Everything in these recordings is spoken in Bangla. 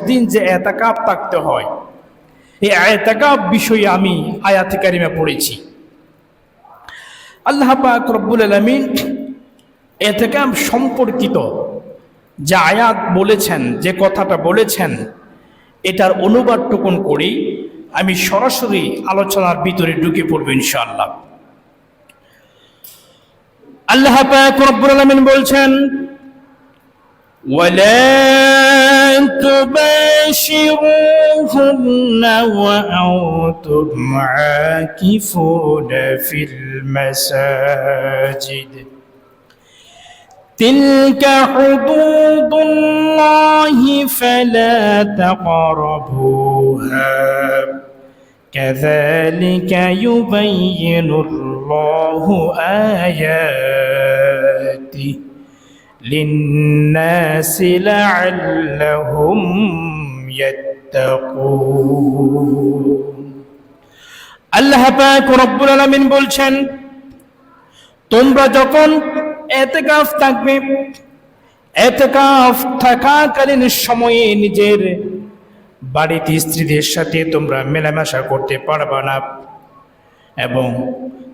দিন যে এতেকাফ থাকতে হয়, এই এতেকাফ বিষয়ে আমি আয়াতে কারিমা পড়েছি। আল্লাহ পাক রব্বুল আলামিন এতেকাফ সম্পর্কিত যে আয়াত বলেছেন, যে কথাটা বলেছেন, এটার অনুবাদটুকুন করি, আমি সরাসরি আলোচনার ভিতরে ঢুকে পড়ব ইনশাআল্লাহ। আল্লাহ পাক রব্বুল আলামিন বলছেন, ওয়ালা তুবাশিরুহুন্না ওয়া আনতুম আকিফুনা ফিল মাসাজিদ তিলকা হুদুদুল্লাহি ফালা তাকরাবুহা কাযালিকা ইউবাইয়িনুল্লাহু আয়াতিহি লিন্নাসি লাআল্লাহুম ইয়াত্তাকুন। আল্লাহ পাক রব্বুল আলামিন বলছেন, তোমরা যখন এতেকাফ থাকবে, এতেকাফ থাকাকালীন সময়ে নিজের বাড়িতে স্ত্রীদের সাথে তোমরা মেলামেশা করতে পারবা না, এবং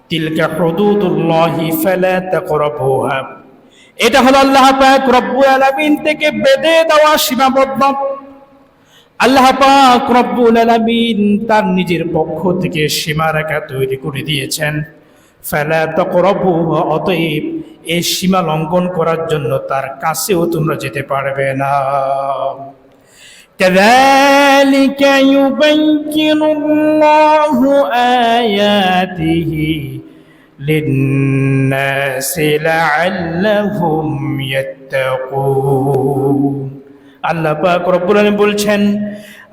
তিলকা হুদুদুল্লাহি ফালা তাকরাবুহা, এটা হলো আল্লাহ পাক রব্বুল আলামিন থেকে বেঁধে দেওয়া সীমাবদ্ধ। আল্লাহ পাক রব্বুল আলামিন তার নিজের পক্ষ থেকে সীমারেখা তৈরি করে দিয়েছেন। ফালা তাকরাবুহা, অতএব এই সীমা লঙ্ঘন করার জন্য তার কাছেও তোমরা যেতে পারবে না। কাযালিকা ইউবাইয়িনুল্লাহু আয়াতিহি লিন্নাসি লাআল্লাহুম ইয়াত্তাকুন। আল্লাহ পাক রব্বুল আলামিন বলছেন,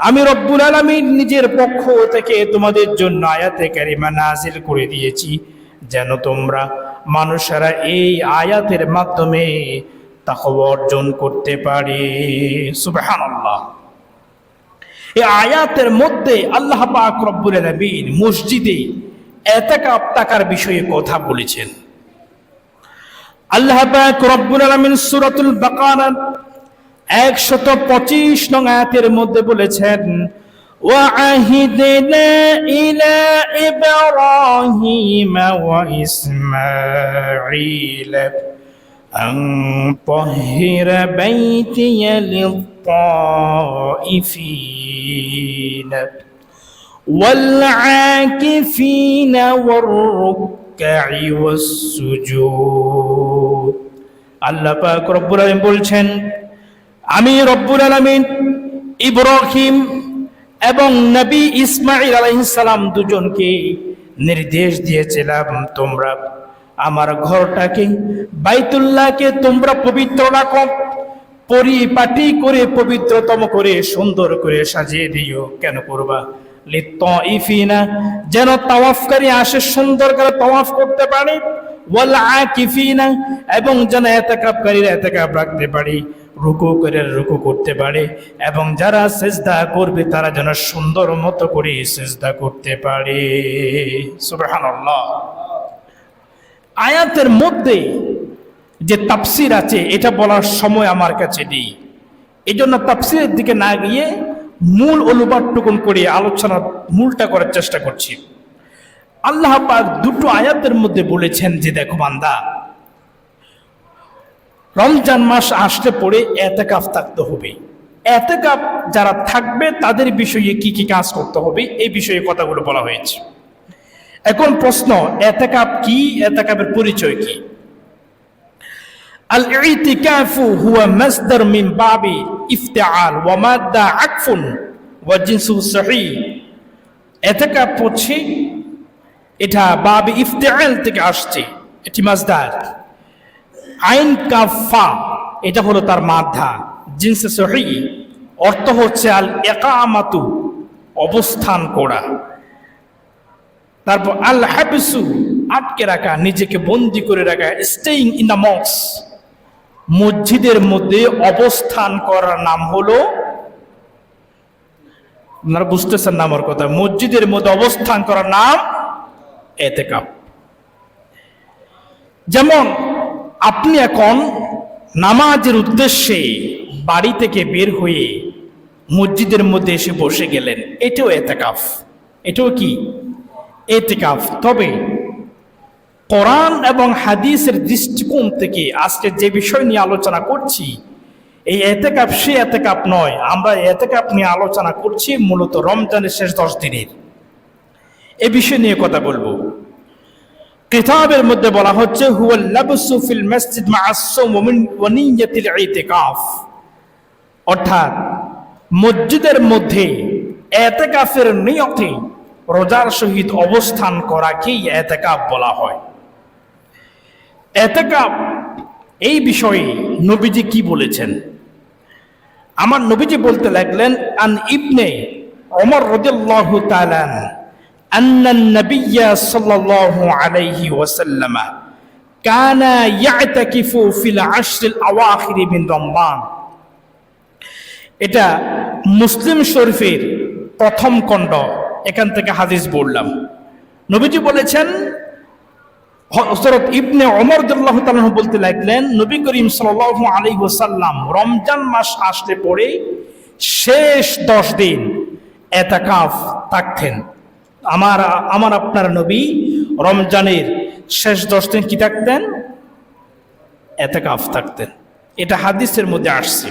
আমি রব্বুল আলামিন নিজের পক্ষ থেকে তোমাদের জন্য আয়াতে কারিমা নাজিল করে দিয়েছি, যেন তোমরা মানুষেরা এই আয়াতের মাধ্যমে তাকওয়া অর্জন করতে পারে। সুবহানাল্লাহ। এই আয়াতের মধ্যে আল্লাহ পাক রব্বুল আলামিন মসজিদে এতেকাফ থাকার বিষয়ে কথা বলেছেন। আল্লাহ পাক রব্বুল আলামিন সূরাতুল বাকারা 125 নং আয়াতের মধ্যে বলেছেন, وَعَهِدْنَا إِلَى إِبْرَاهِيمَ وَإِسْمَاعِيلَ أَن طَهِّرَ بَيْتِيَ لِلطَّائِفِينَ وَالْعَاكِفِينَ وَالرُّكَّعِ وَالسُّجُودِ। আল্লাহ পাক রব্বুল আলামিন বলছেন, আমি রব্বুল আলামিন ইব্রাহিম এবং নবী ইসমাঈল আলাইহিস সালাম দুজনকে নির্দেশ দিয়েছিলাম, তোমরা আমার ঘরটাকে, বাইতুল্লাহকে তোমরা পবিত্র রাখো, পরিপাটি করে পবিত্রতম করে সুন্দর করে সাজিয়ে দিও। কেন করবা? লিত্তাইফিনা, যেন তাওয়াফকারী আসে সুন্দর করে তাওয়াফ করতে পারে, ওয়াল আকিফিনা, এবং যেন এতেকাফকারীরা এতেকাফ রাখতে পারে, রুকু করে রুকু করতে পারে, এবং যারা সিজদা করবে তারা যেন সুন্দর মতো করে সিজদা করতে পারে। সুবহানাল্লাহ। আয়াতের মধ্যে যে তাফসীর আছে এটা বলার সময় আমার কাছে নেই, এই জন্য তাফসীরের দিকে না গিয়ে মূল অনুবাদটুকুন করে আলোচনার মূলটা করার চেষ্টা করছি। আল্লাহ পাক দুটো আয়াতের মধ্যে বলেছেন যে, দেখো বান্দা, রমজান মাস আসলে পরে এতেকাফ থাকতে হবে। এতেকাফ যারা থাকবে তাদের বিষয়ে কি কি কাজ করতে হবে এই বিষয়ে কথাগুলো বলা হয়েছে। এখন প্রশ্ন, এতেকাফ কি? এতেকাফের পরিচয় কি? আল ইতিকাফু হুয়া মাসদার মিন বাবি ইফতিআল ওয়া মাদ্দা আকফুন ওয়া জিনসু সহিহ। এতেকাফ হচ্ছে, এটা বাবি ইফতিআল থেকে আসছে, এটি মাসদার। আইন কাফা, এটা হলো তার মাদ্ধা। জিনসে সহিহ, অর্থ হচ্ছে আল ইকামাতু, অবস্থান করা। তারপর আল হাবসু, আটকে রাখা, নিজেকে বন্দি করে রাখা। স্টেইং ইন দ্য মস্ক, মসজিদের মধ্যে অবস্থান করার নাম হলো, আপনারা বুঝতেছেন না আমার কথা, মসজিদের মধ্যে অবস্থান করার নাম এতেকাফ। যেমন আপনি এখন নামাজের উদ্দেশ্যে বাড়ি থেকে বের হয়ে মসজিদের মধ্যে এসে বসে গেলেন, এটাও এতেকাফ। এটাও কি? এতেকাফ। তবে কোরআন এবং হাদিসের দৃষ্টিকোণ থেকে আজকে যে বিষয় নিয়ে আলোচনা করছি, এই এতেকাফ সে এতেকাফ নয়। আমরা এতেকাফ নিয়ে আলোচনা করছি মূলত রমজানের শেষ 10 দিনের। এ বিষয় নিয়ে কথা বলবো। কিতাবের মধ্যে বলা হচ্ছে হুয়াল লাবসু ফিল মসজিদ মা'আস সাওম ওয়া নিয়্যাতিল ইতিকাফ, অর্থাৎ মসজিদের মধ্যে ইতিকাফের নিয়তে রোজার সহিত অবস্থান করাকেই ইতিকাফ বলা হয়। ইতিকাফ এই বিষয়ে নবীজি কি বলেছেন? আমার নবীজি বলতে লাগলেন, আন ইবনে ওমর রাদিয়াল্লাহু তাআলা আন্না নবিয়্য সাল্লাল্লাহু আলাইহি ওয়াসাল্লাম কানা ইয়াতাকিফু ফিল আশরিল আওয়াখির মিন রমজান। এটা মুসলিম শরীফের প্রথম খণ্ড, এখান থেকে হাদিস বললাম। নবীজি বলেছেন, হযরত ইবনে ওমর রাদিয়াল্লাহু তাআলা বলতে লাগলেন, নবী করিম সাল্লাল্লাহু আলাইহি ওয়াসাল্লাম রমজান মাস আসলে পরে শেষ 10 দিন ইতিকাফ থাকতেন। আমার আপনার নবী রমজানের শেষ 10 দিন কি থাকতেন? ইতিকাফ থাকতেন। এটা হাদিসের মধ্যে আসছে।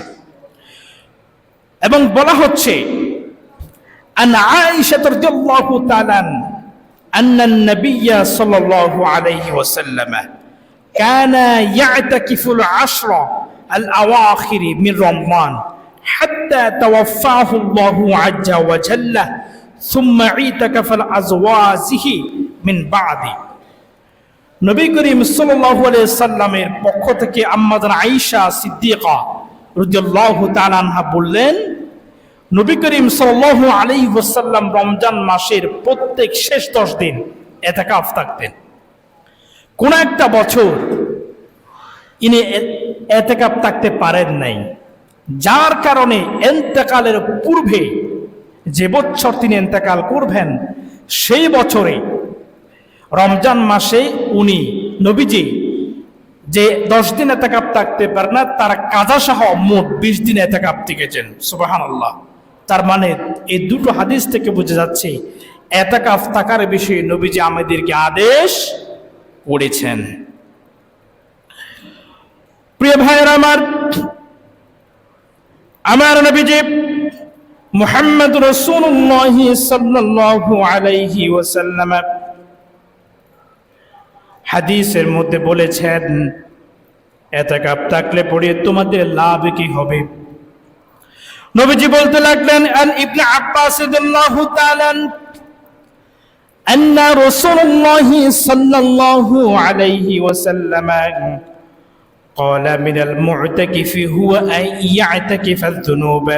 এবং বলা হচ্ছে আন আয়েশা রাদিয়াল্লাহু তাআলা أن النبي صلى الله عليه وسلم كان يعتكف العشر الأواخر من رمضان حتى توفاه الله عز وجل ثم اعتكف الأزواجه من بعد। নবী করিম সাল্লাল্লাহু আলাইহি সাল্লামের পক্ষ থেকে আম্মা জান আয়েশা সিদ্দিকা রাদিয়াল্লাহু তাআলা আনহা বললেন, নবী করিম সাল্লাল্লাহু আলাইহি ওয়াসাল্লাম রমজান মাসের প্রত্যেক শেষ 10 দিন ইতিকাফ থাকতেন। কোন একটা বছর ইনি ইতিকাফ থাকতে পারেন নাই, যার কারণে ইন্তেকালের পূর্বে যে বছর তিনি ইন্তেকাল করবেন সেই বছরে রমজান মাসে উনি নবীজি যে 10 দিন ইতিকাফ থাকতে পারেন না, তার কাজা সহ মোট 20 দিন ইতিকাফ থেকেছেন। সুবহানাল্লাহ। তার মানে এই দুটো হাদিস থেকে বোঝা যাচ্ছে ইতিকাফ থাকার বিষয়ে নবীজি আমাদেরকে আদেশ করেছেন। প্রিয় ভাইরা আমার নবীজি মুহাম্মদ রাসূলুল্লাহ সাল্লাল্লাহু আলাইহি ওয়াসাল্লাম হাদিসের মধ্যে বলেছেন, ইতিকাফ থাকলে পরে তোমাদের লাভ কি হবে? নবীজি বলতে লাগলেন, আন ইবনে আব্বাস রাদিয়াল্লাহু তাআলা আন্না রাসূলুল্লাহ সাল্লাল্লাহু আলাইহি ওয়াসাল্লাম قال من المعتكف هو أن يعتكف الذنوب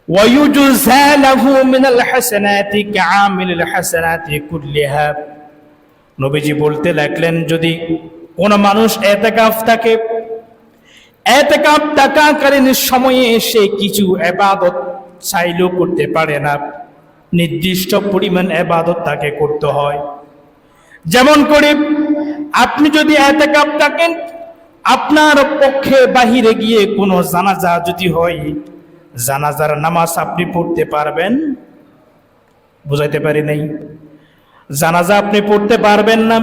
ويجزى له من الحسنات كعامل الحسنات كلها। নবীজি বলতে লাগলেন, যদি কোন মানুষ ইতিকাফ থাকে, ইতিকাফ থাকাকালীন সময়ে সে কিছু ইবাদত চাইলেও করতে পারে না, নির্দিষ্ট পরিমাণ ইবাদত তাকে করতে হয়। যেমন করে আপনি যদি ইতিকাফ থাকেন, আপনার পক্ষে বাহিরে গিয়ে কোনো জানাজা যদি হয়, জানাজার নামাজ আপনি পড়তে পারবেন? বুঝাইতে পারি নাই? জানাজা আপনি পড়তে পারবেন না।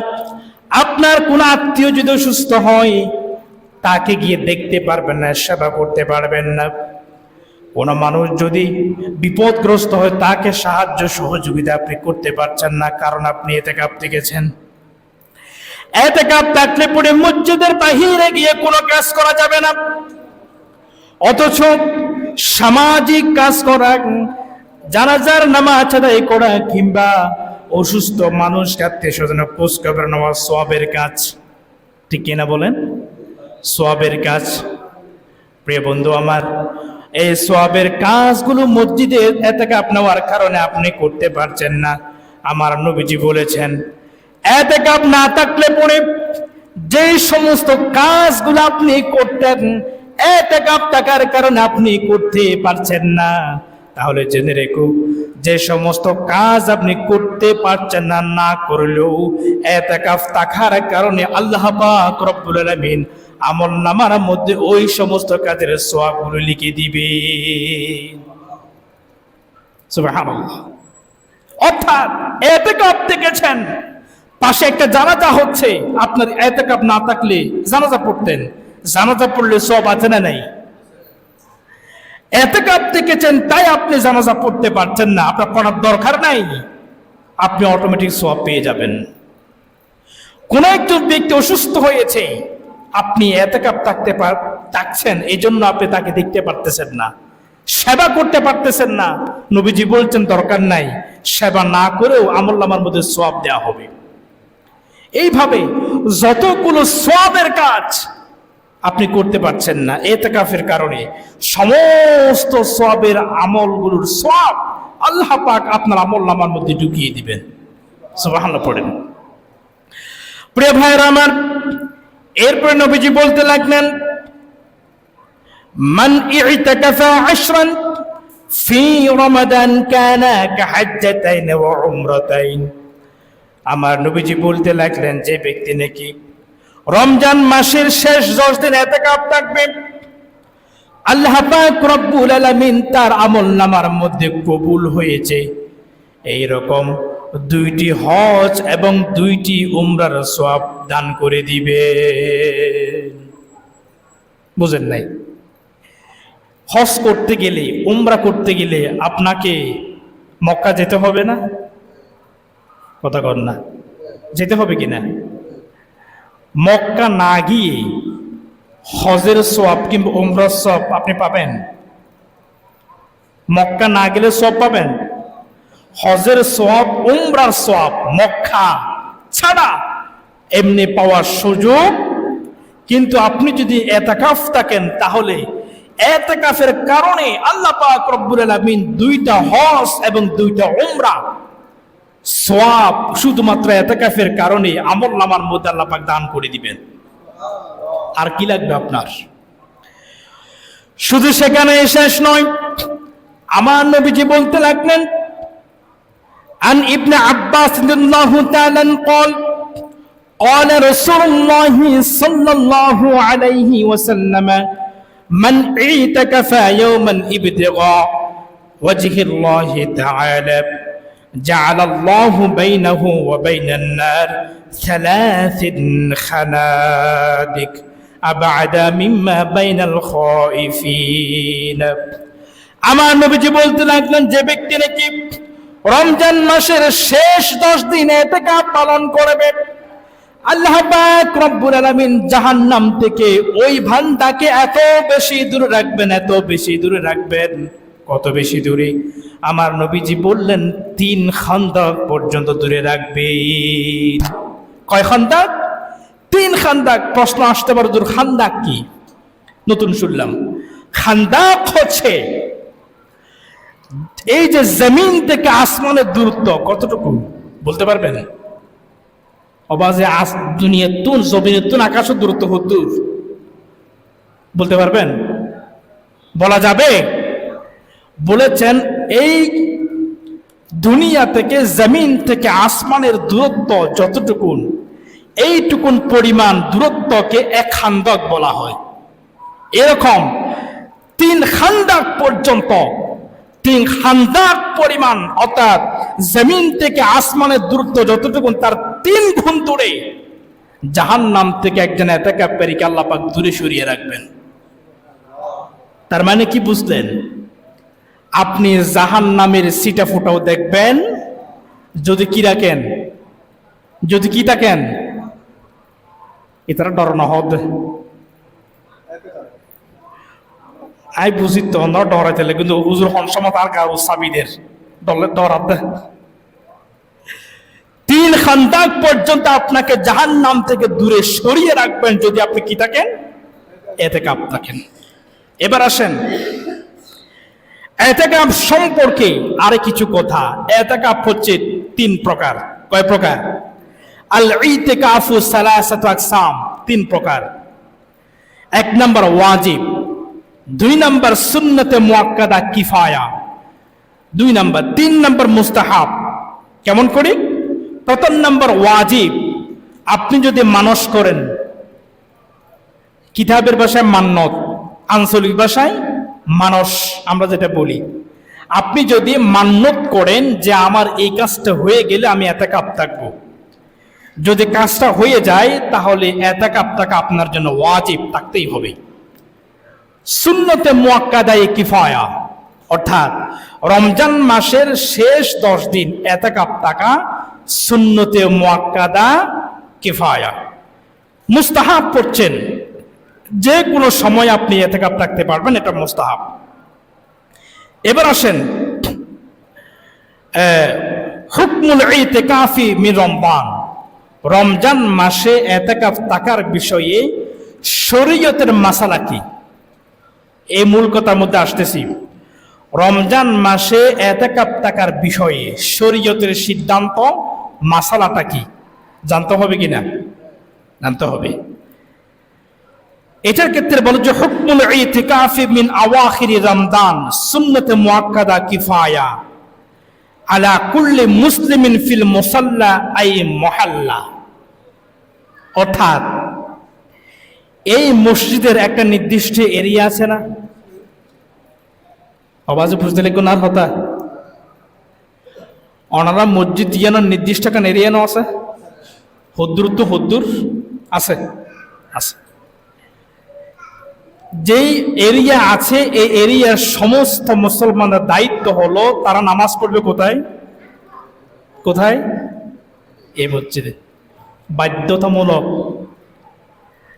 আপনার কোন আত্মীয় যদি অসুস্থ হয়, তাকে গিয়ে দেখতে পারবেন না, সেবা করতে পারবেন না। কোন মানুষ যদি বিপদগ্রস্ত হয়, তাকে সাহায্য সহযোগিতা আপনি করতে পারছেন না, কারণ আপনি ইতিকাফ থেকেছেন। ইতিকাফ থাকলে পরে মসজিদের বাহিরে গিয়ে কোনো কাজ করা যাবে না। অথচ সামাজিক কাজ করা, জানাজার নামাজ আদায় করা কিংবা অসুস্থ মানুষকে আত্মীয় স্বজনের খোঁজ খবর নেওয়া সওয়াবের কাজ, ঠিক কিনা বলেন? সওয়াবের কাজ। প্রিয় বন্ধু আমার, এই সওয়াবের কাজগুলো মসজিদে ইতিকাফ নেওয়ার কারণে আপনি করতে পারছেন না। আমার নবীজি বলেছেন, ইতিকাফ না থাকলে পরে যে সমস্ত কাজগুলো আপনি করতেন, ইতিকাফ থাকার কারণে আপনি করতে পারছেন না, তাহলে জেনে রেখো, যে সমস্ত কাজ আপনি করতে পারছেন না, না করলেও ইতিকাফ থাকার কারণে আল্লাহ পাক রব্বুল আলামিন আমল নামার মধ্যে ওই সমস্ত কাজের সওয়াবগুলো লিখে দিবে। সুবহানাল্লাহ। অর্থাৎ ইতিকাফ দেখেছেন, পাশে একটা জানাজা হচ্ছে, আপনার ইতিকাফ না থাকলে জানাজা পড়তেন, জানাজা পড়লে সওয়াব আছে না নাই? ইতিকাফ দেখেছেন তাই আপনি জানাজা পড়তে পারছেন না, আপনার পড়ার দরকার নাই, আপনি অটোমেটিক সওয়াব পেয়ে যাবেন। কোন একজন ব্যক্তি অসুস্থ হয়েছে, আপনি ইতিকাফ থাকছেন, এই জন্য আপনি তাকে দেখতে পারতেছেন না, সেবা করতে পারতেছেন না, নবীজি বলছেন দরকার নাই, সেবা না করেও আমলনামার মধ্যে সওয়াব দেওয়া হবে। এইভাবে যতগুলো সওয়াবের কাজ আপনি করতে পারছেন না ইতিকাফের কারণে, সমস্ত সওয়াবের আমলগুলোর সওয়াব আল্লাহ পাক আপনার আমলনামার মধ্যে ঢুকিয়ে দিবেন। সুবহানাল্লাহ পড়েন। প্রিয় ভাইরা আমার, এরপরে নবীজি বলতে লাগলেন, মান ইতাকাফা 10 ফি রমাদান কানা কাহাজ্জাতাইন ওয়া উমরাতাইন। আমার নবীজি বলতে লাগলেন, যে ব্যক্তি নাকি রমজান মাসের শেষ 10 দিন ইতিকাফ থাকবে, আল্লাহ পাক রব্বুল আলামিন তার আমলনামার মধ্যে কবুল হয়েছে এই রকম 2টি হজ এবং 2টি উমরার সওয়াব দান করে দিবে। বুঝেন নাই? হজ করতে গেলে, উমরা করতে গেলে আপনাকে মক্কা যেতে হবে না? কথা কর না, যেতে হবে কিনা? মক্কা না গিয়ে হজের সওয়াব কিংবা উমরার সওয়াব আপনি পাবেন? মক্কা না গেলে সওয়াব পাবেন? হজের সওয়াব, উমরার সওয়াব মক্কা ছাড়া এমনি পাওয়ার সুযোগ। কিন্তু আপনি যদি ইতিকাফ থাকেন, তাহলে ইতিকাফের কারণে আল্লাহ পাক রব্বুল আলামিন 2টা হজ এবং 2টা উমরা সওয়াব শুধুমাত্র ইতিকাফের কারণে আমলনামার মধ্যে আল্লাহ পাক দান করে দিবেন। আর কি লাগবে আপনার? শুধু সেখানে শেষ নয়, আমার নবীজি বলতে লাগলেন, عن ابن عباس رضي الله تعالى قال قال رسول الله صلى الله عليه وسلم من اعتكف يوما ابتغاء وجه الله تعالى جعل الله بينه وبين النار 3 خنادق أبعد مما بين الخائفين। আমার নবীজি বলতে লাগলেন, যে ব্যক্তি নাকি রমজান মাসের শেষ 10 দিন ইতিকাফ পালন করবে, আল্লাহ পাক রব্বুল আলামিন জাহান্নাম থেকে ওই বান্দাকে এত বেশি দূরে রাখবেন, এত বেশি দূরে রাখবেন। কত বেশি দূরে? আমার নবীজি বললেন 3 খান্দাক পর্যন্ত দূরে রাখবেন। কয় খান্দাক? 3 খান্দাক। প্রশ্ন আসতে পারে, দূর খান্দাক কি? নতুন শুনলাম। খান্দাক হচ্ছে এই যে জমিন থেকে আসমানের দূরত্ব কতটুকু বলতে পারবেন? অবাজে দুনিয়ার তুন, জমিনের তুন, আকাশের দূরত্ব কত দূর বলতে পারবেন? বলা যাবে? বলেছেন এই দুনিয়া থেকে, জমিন থেকে আসমানের দূরত্ব যতটুকুন, এইটুকুন পরিমাণ দূরত্বকে 1 খান্দাক বলা হয়। এরকম 3 খান্দাক পর্যন্ত, 3 খান্দাক পরিমাণ, অর্থাৎ জমিন থেকে আসমানের দূরত্ব যতটুকুন তার 3 গুণ দূরে জাহান্নাম থেকে একজন ইতিকাফকারীকে আল্লাহ পাক দূরে সরিয়ে রাখবেন। তার মানে কি বুঝলেন? আপনি জাহান্নামের সিটা ফোটাও দেখবেন যদি কি রাখেন, যদি কি থাকেন, এটারা ডর না হবে। আই বুঝি তো না ডরাইতে, কিন্তু হুজুর হনসমত আর গাও সাবিদের ডরাতে 3 খান্দাক পর্যন্ত আপনাকে জাহান্নাম থেকে দূরে সরিয়ে রাখবেন যদি আপনি কি থাকেন? ইতিকাফ থাকেন। এবার আসেন ইতিকাফ সম্পর্কে আরে কিছু কথা। ইতিকাফ হচ্ছে 3 প্রকার। কয় প্রকার? আল ইতিকাফু সালাসাতু আকসাম, 3 প্রকার। 1 নম্বর ওয়াজিব, 2 নম্বর সুন্নতে মুআক্কাদা কিফায়া, 2 নম্বর, 3 নম্বর মুস্তাহাব। কেমন করি? প্রথম নম্বর ওয়াজিব, আপনি যদি মানস করেন কিতাবের ভাষায় মান্নত, আঞ্চলিক ভাষায় মানস আমরা যেটা বলি। আপনি যদি মান্নত করেন যে আমার এই কাজটা হয়ে গেলে আমি এতেকাফ থাকবো, যদি কাজটা হয়ে যায় তাহলে এতেকাফ থাকা আপনার জন্য ওয়াজিব, থাকতেই হবে। সুন্নতে মুআক্কাদায়ে কিফায়া, অর্থাৎ রমজান মাসের শেষ 10 দিন এতেকাফ থাকা সুন্নতে মুআক্কাদা কিফায়া। মুস্তাহাব পড়ছেন, যে কোনো সময় আপনি এতেকাফ থাকতে পারবেন, এটা মুস্তাহাব। এবার আসেন হুকমুল ইতিকাফি মিন রমজান, রমজান মাসে এতেকাফ থাকার বিষয়ে শরীয়তের মাসালা কি, এই মূল কথার মধ্যে আসতেছি। রমজান মাসে এতেকাফ থাকার বিষয়ে শরীয়তের সিদ্ধান্ত মাসালাটা কি জানতে হবে কিনা? জানতে হবে। এটার ক্ষেত্রে বলে যে হুকমুল ইতিকাফি মিন আওয়াখিরি রমজান সুন্নতে মুআক্কাদা কিফায়া আলা কুল্লি মুসলিমিন ফিল মুসাল্লা আই মুহাল্লা, অর্থাৎ এই মসজিদের একটা নির্দিষ্ট এরিয়া আছে না, আওয়াজে বুঝতে লিখুন আর হতা ওনারা মসজিদ ইয়ানো নির্দিষ্ট একটা এরিয়া না আছে, হদ্দুর তো হদ্দুর আছে আছে, যেই এরিয়া আছে এই এরিয়ার সমস্ত মুসলমানদের দায়িত্ব হলো তারা নামাজ পড়বে কোথায়? কোথায়? এই মসজিদে, বাধ্যতামূলক।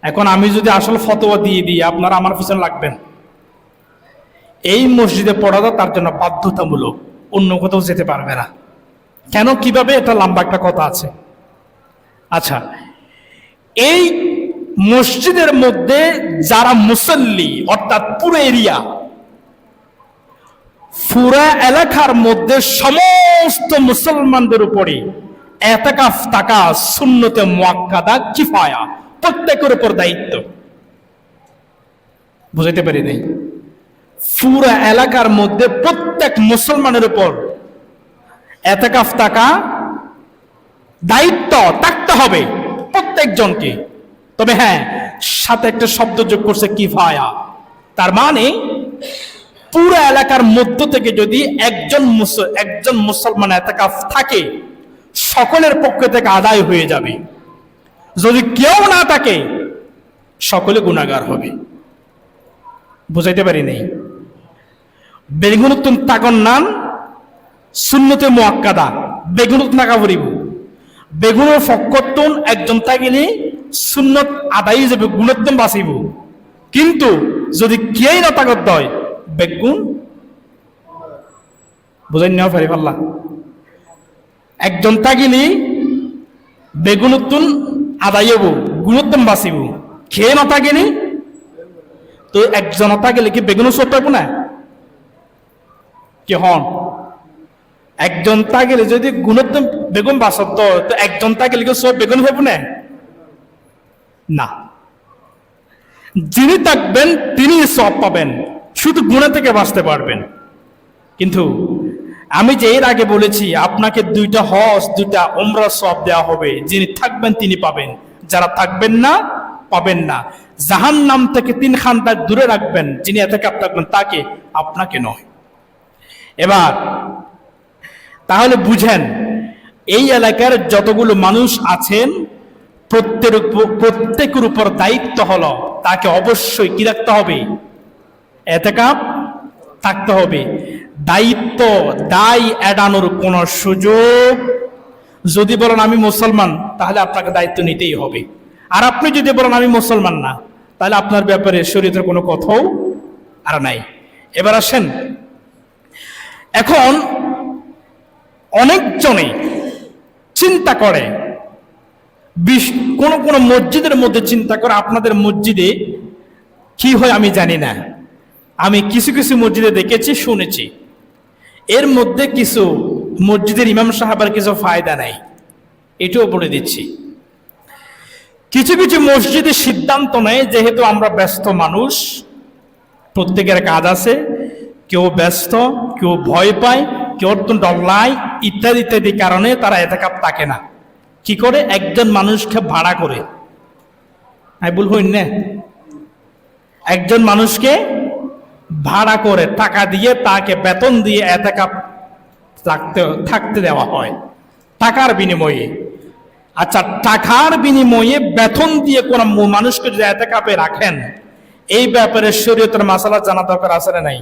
এখন আমি যদি আসল ফতোয়া দিয়ে দিই, আপনারা আমার পিছনে লাগবেন। এই মসজিদে পড়াটা তার জন্য বাধ্যতামূলক, অন্য কোথাও যেতে পারবে না। কেন, কিভাবে, এটা লম্বা একটা কথা আছে। আচ্ছা, এই মসজিদের মধ্যে যারা মুসল্লি, অর্থাৎ পুরো এরিয়া, পুরা এলাকার মধ্যে সমস্ত মুসলমানদের উপরে এতেকাফ থাকা সুন্নতে মুআক্কাদা কিফায়া, প্রত্যেকের উপর দায়িত্ব। বুঝাইতে পারি নাই? পুরা এলাকার মধ্যে প্রত্যেক মুসলমানের উপর এতেকাফ থাকা দায়িত্ব থাকতে হবে প্রত্যেকজনকে। তবে হ্যাঁ, সাথে একটা শব্দ যোগ করছে কিফায়া, তার মানে পুরো এলাকার মধ্য থেকে যদি একজন মুসলমান এতেকাফ থাকে, সকলের পক্ষ থেকে আদায় হয়ে যাবে। যদি কেউ না থাকে, সকলে গুনাহগার হবে। বুঝাইতে পারি নেই? বেগুনুতুন তাকন নাম সুন্নতে মুআক্কাদা, বেগুনুত নাকা ভরিব, বেগুনের ফক্কতুন একজন থাকিলে সুন্নত আদায় যাবে, গুণোত্তম বাঁচিব। কিন্তু যদি কেই না তাকত হয়, বেগুন বুঝাই নেওয়া পারি পাল্লা, একজন থাকিলে বেগুনুতুন আদায় হব, গুণোত্তম বাঁচিব। খেয়ে না থাকিনি তো একজন থাকিলে কি বেগুন সব পাবো না? কি হন একজন থাকিলে যদি গুণোত্তম বেগুন বাঁচত, তো একজন থাকিলে কি সব বেগুন পাবো না? না, যিনি থাকবেন তিনি সব পাবেন, শুধু গুনাহ থেকে বাঁচতে পারবেন। কিন্তু আমি যে এর আগে বলেছি, আপনাকে 2টা হজ 2টা উমরা সব দেওয়া হবে। যিনি থাকবেন তিনি পাবেন, যারা থাকবেন না পাবেন না। জাহান্নাম থেকে 3 খান্দাক দূরে রাখবেন যিনি এতেকাফ থাকবেন তাকে, আপনাকে নয়। এবার তাহলে বুঝেন, এই এলাকার যতগুলো মানুষ আছেন প্রত্যেকের উপর দায়িত্ব হলো তাকে অবশ্যই কি রাখতে হবে? এতেকাফ থাকতে হবে। দায়িত্ব দায় এড়ানোর কোন সুযোগ, যদি বলেন আমি মুসলমান তাহলে আপনাকে দায়িত্ব নিতেই হবে। আর আপনি যদি বলেন আমি মুসলমান না, তাহলে আপনার ব্যাপারে শরীয়তের কোনো কথাও আর নাই। এবার আসেন, এখন অনেকজনে চিন্তা করে, কোন কোন মসজিদের মধ্যে চিন্তা করে, আপনাদের মসজিদে কি হয় আমি জানি না, আমি কিছু কিছু মসজিদে দেখেছি শুনেছি, এর মধ্যে কিছু মসজিদের ইমাম সাহাবার কিছু ফায়দা নাই, এটাও বলে দিচ্ছি। কিছু কিছু মসজিদের সিদ্ধান্ত নেয়, যেহেতু আমরা ব্যস্ত মানুষ, প্রত্যেকের কাজ আছে, কেউ ব্যস্ত, কেউ ভয় পায়, কেউ তো ডল্লায়, ইত্যাদি ইত্যাদি কারণে তারা এতেকাফ থাকে না। কি করে? একজন মানুষকে ভাড়া করে, আমি ভুল হইন না, একজন মানুষকে ভাড়া করে টাকা দিয়ে তাকে বেতন দিয়ে এতেকাপ থাকতে দেওয়া হয় টাকার বিনিময়ে। আচ্ছা, টাকার বিনিময়ে বেতন দিয়ে কোন মানুষকে যদি এতেকাপে রাখেন, এই ব্যাপারে শরীয়তের মাসালা জানা দরকার আছে না নাই?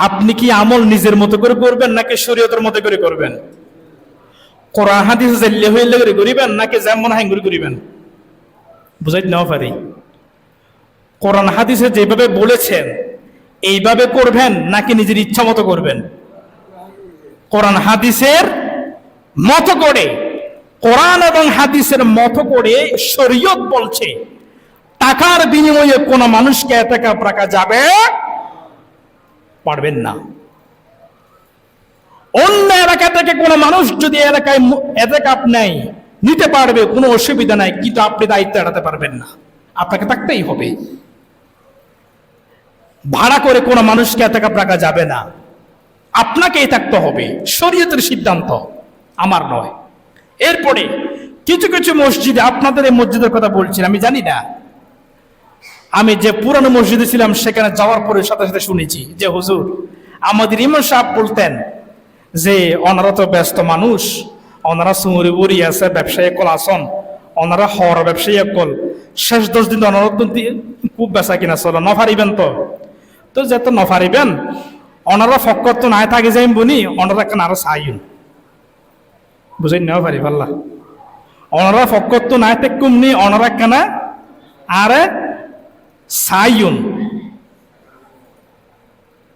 আপনি কি আমল নিজের মতো করে করবেন নাকি শরীয়তের মতো করে করবেন? কোরআন হাদিস জাল্লে হইলে করে করিবেন নাকি যেমন হাই করে করিবেন? বুঝাইতে নাও পারি। কোরআন হাদিসে যেভাবে বলেছেন এইভাবে করবেন নাকি নিজের ইচ্ছা মতো করবেন? কোরআন হাদিসের মতো করে, কোরআন এবং হাদিসের মতো করে শরীয়ত বলছে টাকার বিনিময়ে কোন মানুষকে এতেকাপ রাখা যাবে পারবেন না। অন্য এলাকা থেকে কোন মানুষ যদি এলাকায় এতেকাপ নেয় নিতে পারবে, কোনো অসুবিধা নাই, কিন্তু আপনি দায়িত্ব এড়াতে পারবেন না, আপনাকে থাকতেই হবে। ভাড়া করে কোন মানুষকে এতেকাপ রাখা যাবে না, আপনাকেই থাকতে হবে। শরীয়তের সিদ্ধান্ত, আমার নয়। এরপরে কিছু কিছু মসজিদে, আপনাদের এই মসজিদের কথা বলছি আমি জানি না, আমি যে পুরানো মসজিদে ছিলাম সেখানে যাওয়ার পরে সাথে সাথে শুনেছি যে হুজুর আমাদের ইমাম সাহেব বলতেন যে ওনারা তো ব্যস্ত মানুষ, ওনারা সুমরি বুড়ি আছে, ব্যবসায়ী কল আসন, ওনারা হর ব্যবসায়ী কল, শেষ 10 দিন ওনারা খুব বেচা কিনা চলো নফারিবেন, তো যেত নফারিবেন ওনারা ফক্কর তো নাই থাকে যাই বনি, ওনারা কেন আরো চাইন, বুঝাই নেওয়া পারি পাল্লা, ওনারা ফক্কর তো নাই তে কুমনি, ওনারা কেন আরে সাইন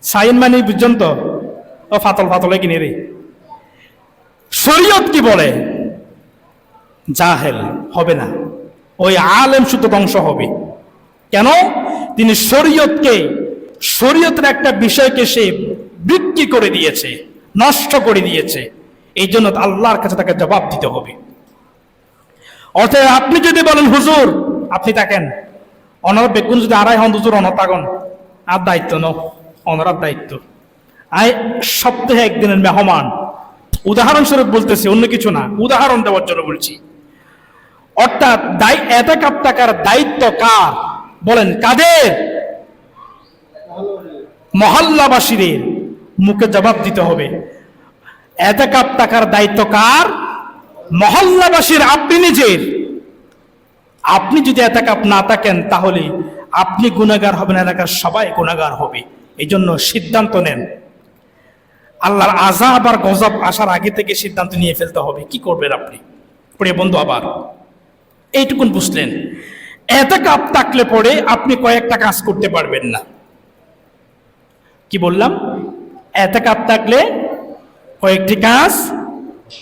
সাইন মানে বুঝছেন তো, ও ফাতল ফাতলে কিনে রে। শরীয়ত কি বলে? জাহেল হবে না, ওই আলেম শুদ্ধ ধ্বংস হবে। কেন? তিনি শরীয়তের একটা বিষয়কে সে বিক্রি করে দিয়েছে, নষ্ট করে দিয়েছে, এই জন্য আল্লাহর কাছে তাকে জবাব দিতে হবে। অর্থাৎ আপনি যদি বলেন হুজুর আপনি থাকেন, ওনারা বেগুন যদি আড়াই হন হুজুর অনার থাকুন, আর দায়িত্ব ন ওনার দায়িত্ব, আয় সপ্তাহে একদিনের মেহমান, উদাহরণস্বরূপ বলতেছি, অন্য কিছু না, উদাহরণ দেওয়ার জন্য বলছি। অর্থাৎ এতেকাপ টাকার দায়িত্ব কার বলেন? কাদের? মহল্লাবাসীদের মুখে জবাব দিতে হবে। এতেকাপ টাকার দায়িত্ব কার? মহল্লাবাসীর, আপনি নিজের। আপনি যদি এতেকাপ না থাকেন তাহলে আপনি গুনাহগার হবেন, এলাকার সবাই গুনাহগার হবে। এই জন্য সিদ্ধান্ত নেন, আল্লাহর আযাব আর গজব আসার আগে থেকে সিদ্ধান্ত নিয়ে ফেলতে হবে কি করবেন আপনি। প্রিয় বন্ধু, আবার এইটুকুন বুঝলেন, এতেকাপ থাকলে পরে আপনি কয়েকটা কাজ করতে পারবেন না। কি বললাম? এতেকাপ থাকলে কয়েকটি কাজ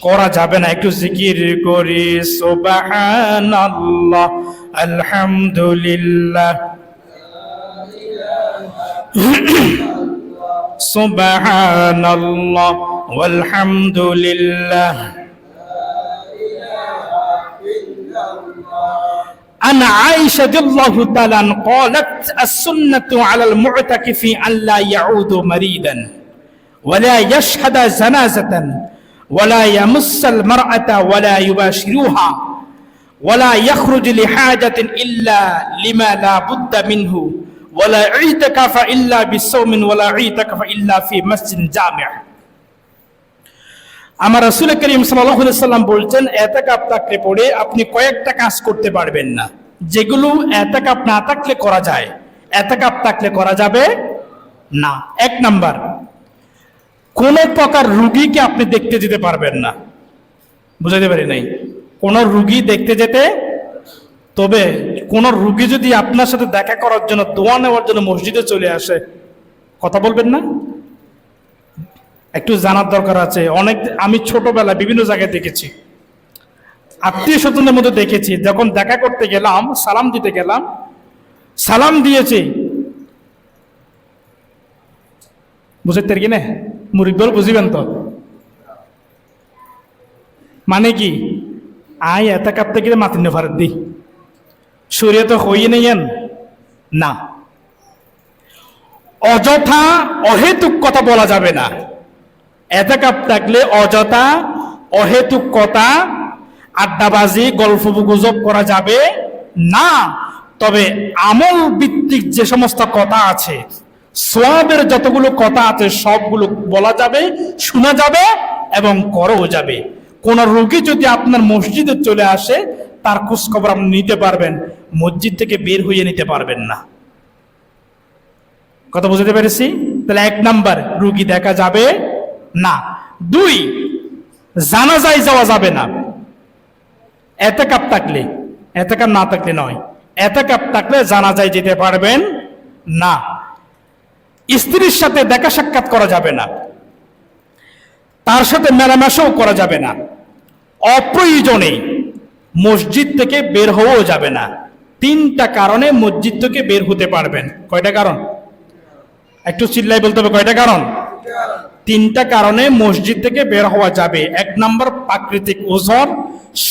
করা যাবে না। একটু জিকির করি সুবহানাল্লাহ, আলহামদুলিল্লাহ, সুবহানাল্লাহ ওয়ালহামদুলিল্লাহ। عن عائشة رضي الله تعالى عنها قالت السنة على المعتكف أن لا يعود مريدا ولا يشهد جنازة ولا يمس المرأة ولا يباشرها ولا يخرج لحاجة إلا لما لا بد منه ولا اعتكف إلا بصوم ولا اعتكف إلا في مسجد جامع। আমার রাসূল করিম সাল্লাল্লাহু আলাইহি সাল্লাম বলছেন এতেকাপ থাকলে পরে আপনি কয়েকটা কাজ করতে পারবেন না, যেগুলো এতেকাপ না থাকলে করা যায়, এতেকাপ থাকলে করা যাবে না। 1 নাম্বার, কোন প্রকার রোগীকে আপনি দেখতে যেতে পারবেন না। বুঝাতে পারি নাই? কোন রোগী দেখতে যেতে, তবে কোন রোগী যদি আপনার সাথে দেখা করার জন্য, দোয়া নেওয়ার জন্য মসজিদে চলে আসে, কথা বলবেন না? একটু জানার দরকার আছে। আমি ছোটবেলায় বিভিন্ন জায়গায় দেখেছি, আত্মীয় স্বজনের মধ্যে দেখেছি, যখন দেখা করতে গেলাম, সালাম দিতে গেলাম, সালাম দিয়েছে, বুঝতে কি না? মুরিদল বুঝিবেন তো, মানে কি আই এতেকাপ থেকে মাতিন ফারত দি শরীয়তে হইয়ে নেন না, অযথা অহেতুক কথা বলা যাবে না। এতেকাপ থাকলে অযথা অহেতুক কথা, আড্ডাবাজি, গল্প গুজব করা যাবে না। তবে আমল ভিত্তিক যে সমস্ত কথা আছে, সওয়াবের যতগুলো কথা আছে সবগুলো বলা যাবে, শোনা যাবে এবং করাও যাবে। কোন রোগী যদি আপনার মসজিদে চলে আসে, তার খোঁজ খবর আপনি নিতে পারবেন, মসজিদ থেকে বের হয়ে নিতে পারবেন না। কথা বুঝতে পেরেছি? তাহলে 1 নাম্বার, রোগী দেখা যাবে না। 2, জানাজায় যাওয়া যাবে না। এতেকাপ থাকলে, এতেকাপ না থাকলে নয়, এতেকাপ থাকলে জানাজায় যেতে পারবেন না। স্ত্রীর সাথে দেখা সাক্ষাৎ করা যাবে না, তার সাথে মেলামেশাও করা যাবে না, অপ্রয়োজনে মসজিদ থেকে বের হওয়াও যাবে না। 3টা কারণে মসজিদ থেকে বের হতে পারবেন। কয়টা কারণ? একটু চিল্লাই বলতে হবে, কয়টা কারণ? 3টা কারণে মসজিদ থেকে বের হওয়া যাবে। 1 নম্বর প্রাকৃতিক ওজর,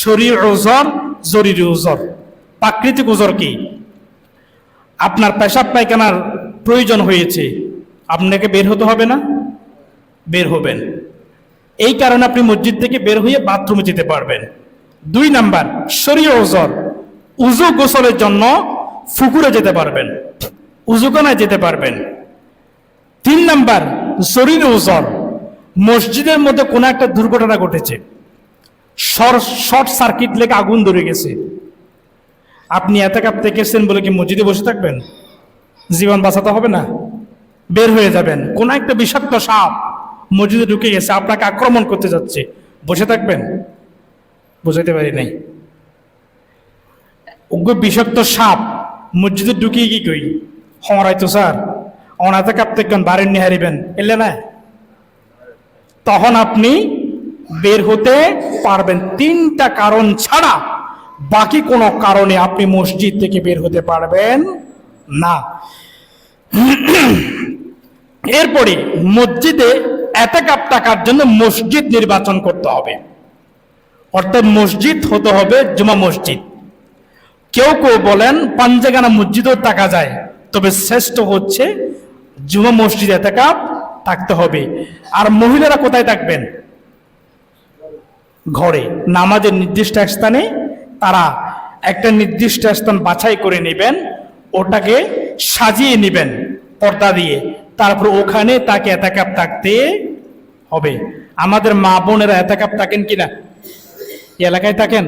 শরীর ওজর, জরুরি ওজর। প্রাকৃতিক ওজর কি? আপনার পেশাব পায়খানার প্রয়োজন হয়েছে, আপনাকে বের হতে হবে না? বের হবেন। এই কারণে আপনি মসজিদ থেকে বের হয়ে বাথরুমে যেতে পারবেন। 2 নাম্বার শরীর ওজর, উযু গোসলের জন্য পুকুরে যেতে পারবেন, উযুখানায় যেতে পারবেন। 3 নাম্বার শরীর ওজর, মসজিদের মধ্যে কোনো একটা দুর্ঘটনা ঘটেছে, শর্ট সার্কিট লেগে আগুন ধরে গেছে, আপনি এতেকাপ থেকেছেন বলে কি মসজিদে বসে থাকবেন? জীবন বাঁচাতে হবে না? বের হয়ে যাবেন। কোন একটা বিষাক্ত সাপ মসজিদে ঢুকে গেছে, আপনাকে আক্রমণ করতে যাচ্ছে, বসে থাকবেন? বুঝাইতে পারি নাই। ওগো বিষাক্ত সাপ মসজিদে ঢুকিয়ে কি কই হরাইতো স্যার, অনাথে কাঁপতে বাড়ির নিয়ে হারিবেন, এলে না? তখন আপনি বের হতে পারবেন। 3টা কারণ ছাড়া বাকি কোনো কারণে আপনি মসজিদ থেকে বের হতে পারবেন না। এরপরে মসজিদে এতেকাপ থাকার জন্য মসজিদ নির্বাচন করতে হবে, অর্থাৎ মসজিদ হতে হবে জুমা মসজিদ। কেউ কেউ বলেন পাঞ্জাগানা মসজিদও থাকা যায়, তবে শ্রেষ্ঠ হচ্ছে জুমা মসজিদে এতেকাপ থাকতে হবে। আর মহিলারা কোথায় থাকবেন? ঘরে, নামাজের নির্দিষ্ট স্থানে তারা একটা নির্দিষ্ট স্থান বাছাই করে নেবেন, ওটাকে সাজিয়ে নেবেন পর্দা দিয়ে, তারপর ওখানে তাকে এতেকাপ থাকতে হবে। আমাদের মা বোনেরা এতেকাপ থাকেন কিনা? এলাকায় থাকেন?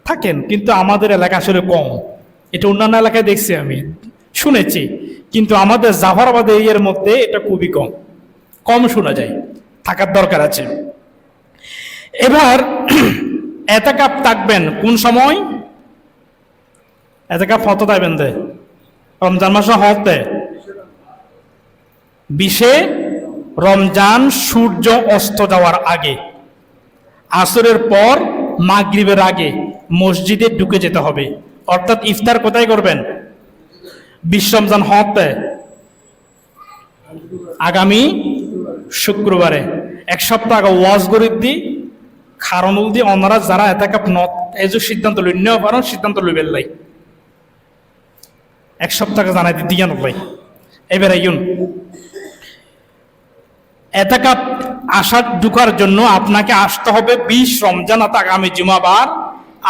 থাকেন, কিন্তু আমাদের এলাকা আসলে কম। এটা অন্যান্য এলাকায় দেখছি, আমি শুনেছি, কিন্তু আমাদের জাফরাবাদ এরিয়ার মধ্যে এটা খুবই কম কম শোনা যায়। থাকার দরকার আছে। এবার এতেকাপ থাকবেন কোন সময়? এতেকাপ হত থাকবেন দে রমজান মাসে হতে 20 রমজান সূর্য অস্ত যাওয়ার আগে, আসরের পর মাগরিবের আগে মসজিদে ঢুকে যেতে হবে। অর্থাৎ ইফতার কোথায় করবেন? 20 রমজান হতে আগামী শুক্রবারে, 1 সপ্তাহ আগে ওয়াজ গরিব দি খারণুল দিয়ে অনারা যারা এতেকাপ নত এই যে সিদ্ধান্ত লইনেও পারেন, সিদ্ধান্ত লইবেন লাই 1 সপ্তাহ জানাই দিয়ে নলাই। এবার আইন এতেকাপ আসার ঢুকার জন্য আপনাকে আসতে হবে 20 রমজান আগামী জুমাবার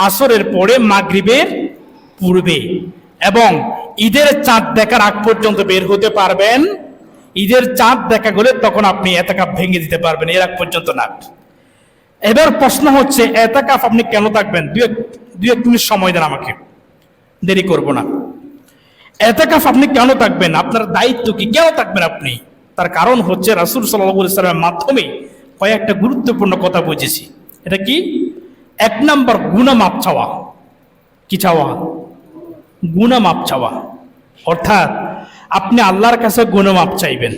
আসরের পরে মাগরিবের পূর্বে, এবং ঈদের চাঁদ দেখার আগ পর্যন্ত বের হতে পারবেন। ঈদের চাঁদ দেখা গেলে তখন আপনি এতেকাপ ভেঙে দিতে পারবেন, এর আগ পর্যন্ত না। এবার প্রশ্ন হচ্ছে এতেকাপ আপনি কেন থাকবেন? 2-1 মিনিট সময় দেন আমাকে, দেরি করব না। এতেকাপ আপনি কেন থাকবেন? আপনার দায়িত্ব কি? কেন থাকবেন আপনি? তার কারণ হচ্ছে রাসূল সাল্লাল্লাহু আলাইহি ওয়াসাল্লামের মাধ্যমে কয়েকটা গুরুত্বপূর্ণ কথা বুঝেছি। এটা কি? 1 নম্বর গুনাহ মাপ চাওয়া। কি চাওয়া? গুনাহ মাপ চাওয়া। অর্থাৎ আপনি আল্লাহর কাছে গুনাহ মাপ চাইবেন।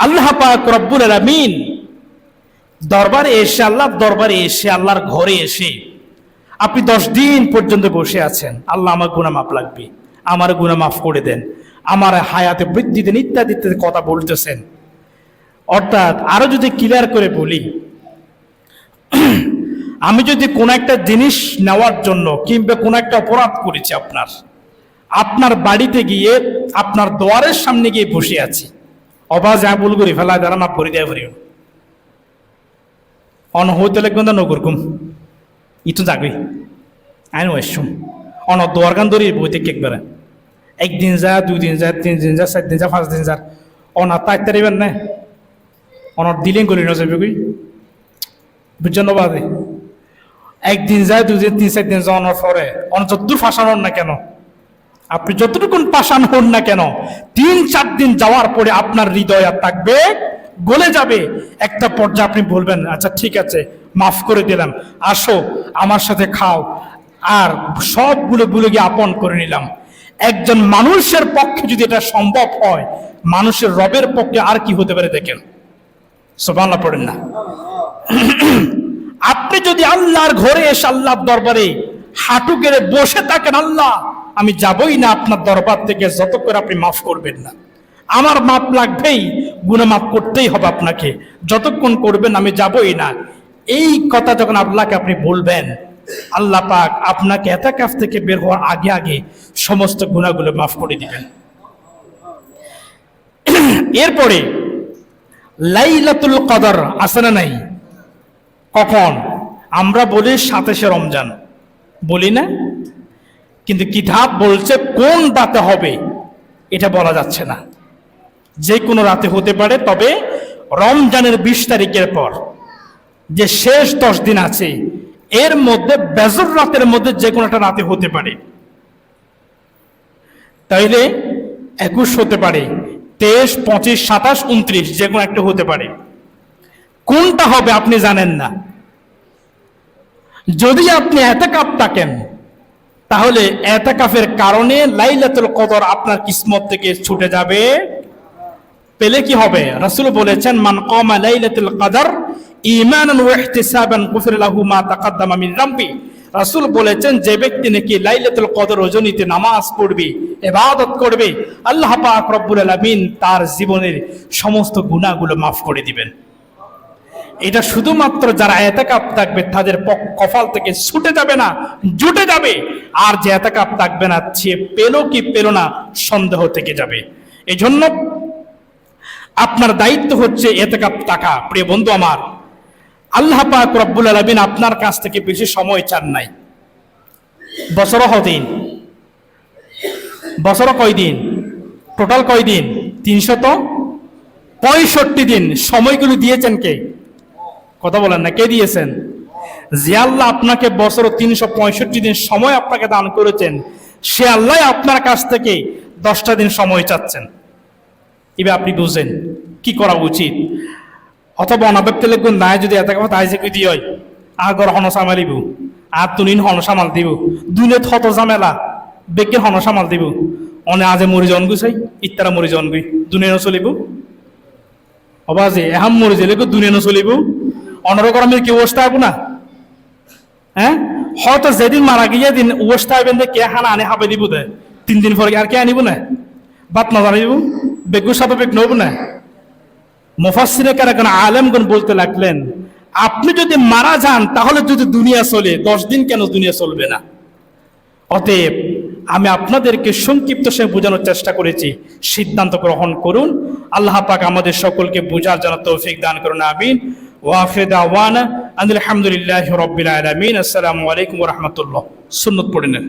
আল্লাহ পাক রব্বুল আলামিন দরবারে এসে, আল্লাহর দরবারে এসে, আল্লাহর ঘরে এসে আপনি 10 দিন পর্যন্ত বসে আছেন, আল্লাহ আমার গুনাহ মাপ লাগবে, আমার গুনাহ মাফ করে দেন, আমার হায়াতে বৃদ্ধি দেন, ইত্যাদি ইত্যাদি কথা বলতেছেন। অর্থাৎ আরো যদি ক্লিয়ার করে বলি, আমি যদি কোনো একটা জিনিস নেওয়ার জন্য কিংবা কোনো একটা অপরাধ করেছি, আপনার বাড়িতে গিয়ে আপনার দোয়ারের সামনে গিয়ে বসে আছি, অবা যা বল করি ফেলা দ্বারা মাপ করে দেয় ভরিও অন হইতে লাগবে না নগরকুম ইতো যাবে, আইন ওয়াইসুম অন দোয়ার গান ধরি বইতে কেক বেড়ে একদিন যা 2 দিন যা 3 দিন যা 4 দিন যা 5 দিন যা অনার তাই তারিবেন না অনার দিলেন করি না যাবে কই বুঝছেন বাদে একদিন যায় 2 দিন 3 4 দিন যাওয়ার পরে অন যতদূর ফাঁসান হন না কেন আপনি যতটুকুন পাশান হন না কেন 3-4 দিন যাওয়ার পরে আপনার হৃদয় আর থাকবে গলে যাবে একটা পর্যায়ে আপনি বলবেন আচ্ছা ঠিক আছে মাফ করে দিলাম আসো আমার সাথে খাও আর সবগুলো ভুলে গিয়ে আপন করে নিলাম একজন মানুষের পক্ষে যদি এটা সম্ভব হয় মানুষের রবের পক্ষে আর কি হতে পারে দেখেন সুবহানাল্লাহ পড়েন না আপনি যদি আল্লাহর ঘরে এসে আল্লাহর দরবারে হাঁটু গেড়ে বসে থাকেন আল্লাহ আমি যাবই না আপনার দরবার থেকে যত করে আপনি মাফ করবেন না আমার মাপ লাগবেই গুনাহ মাফ করতেই হবে আপনাকে যতক্ষণ করবেন আমি যাবই না এই কথা যখন আল্লাহকে আপনি বলবেন আল্লাহ পাক আপনাকে ইতিকাফ থেকে বের হওয়ার আগে আগে সমস্ত গুনাহগুলো মাফ করে দিবেন এরপরে লাইলাতুল কদর আছে না নাই কখন আমরা বলি 27 রমজান বলি না কিন্তু কিতাব বলছে কোন রাতে হবে এটা বলা যাচ্ছে না যে কোনো রাতে হতে পারে তবে রমজানের 20 তারিখের পর যে শেষ 10 দিন আছে এর মধ্যে বেজর রাতের মধ্যে যে কোনো একটা রাতে হতে পারে তাইলে 21 হতে পারে 23, 25, 27, 29 যে কোনো একটা হতে পারে কোনটা হবে আপনি জানেন না যদি আপনি ইতিকাফ থাকেন তাহলে ইতিকাফের কারণে লাইলাতুল কদর আপনার কিসমত থেকে ছুটে যাবে পেলে কি হবে রাসূল বলেছেন মান কামা লাইলাতুল কদর ঈমানান ওয়া ইহতিসাবান গুফিরা লাহু মা তাকাদ্দামা মিন যামবি রাসূল বলেছেন যে ব্যক্তি নাকি লাইলাতুল কদর রজনীতে নামাজ পড়বে ইবাদত করবে আল্লাহ পাক রব্বুল আলামিন তার জীবনের সমস্ত গুনাহগুলো maaf করে দিবেন এটা শুধুমাত্র যারা ইতিকাফ থাকবে তাদের কপাল থেকে ছুটে যাবে না জুটে যাবে আর যে ইতিকাফ থাকবে না সে পেলো কি পেলো না সন্দেহ থেকে যাবে এজন্য আপনার দায়িত্ব হচ্ছে ইতিকাফ থাকা প্রিয় বন্ধু আমার আল্লাহ পাক রব্বুল আলামিন আপনার কাছ থেকে বেশি সময় চান নাই বছর দিন বছর কয় দিন টোটাল কয় দিন 365 দিন সময়গুলো দিয়েছেন কে কথা বলেন না কে দিয়েছেন যে আল্লাহ আপনাকে বছর 365 দিন সময় আপনাকে দান করেছেন সে আল্লাহ আপনার কাছ থেকে 10টা দিন সময় চাচ্ছেন এবার আপনি বুঝেন কি করা উচিত অথবা অনাব্যক্তি লিখুন না যদি এত কথা তাই যে কি হয় আগর হন সামালিব আর তুনিন হন সামাল দিব দুনে থত জামেলা বেকের হন সামাল দিব অনে আজে মরি জন গুছাই ইত্তারা মরি জন গুই দুনে চলিব অবাজে এহাম মরি জেলে দুনে চলিব অনর গরমের কি অবস্থা হবো না হ্যাঁ হয়তো যেদিন মারা গিয়ে দিন অবস্থা হবেন কে হানা আনে হাবে দিব দে 3 দিন পরে আর কে আনিব না বাত না জানিব বেগুর সাথে বেগ নব না মুফাসসিরে কারা আলেমগণ বলতে লাগলেন আপনি যদি মারা যান তাহলে যদি দুনিয়া চলে 10 দিন কেন দুনিয়া চলবে না অতএব আমি আপনাদেরকে সংক্ষিপ্ত সে বোঝানোর চেষ্টা করেছি সিদ্ধান্ত গ্রহণ করুন আল্লাহ পাক আমাদের সকলকে বোঝার জন্য তৌফিক দান করুন আমিন ওয়া আখিরু দাওয়ানা আলহামদুলিল্লাহি রাব্বিল আলামিন আসসালামু আলাইকুম ওয়া রাহমাতুল্লাহ সুন্নাত পড়ে নেন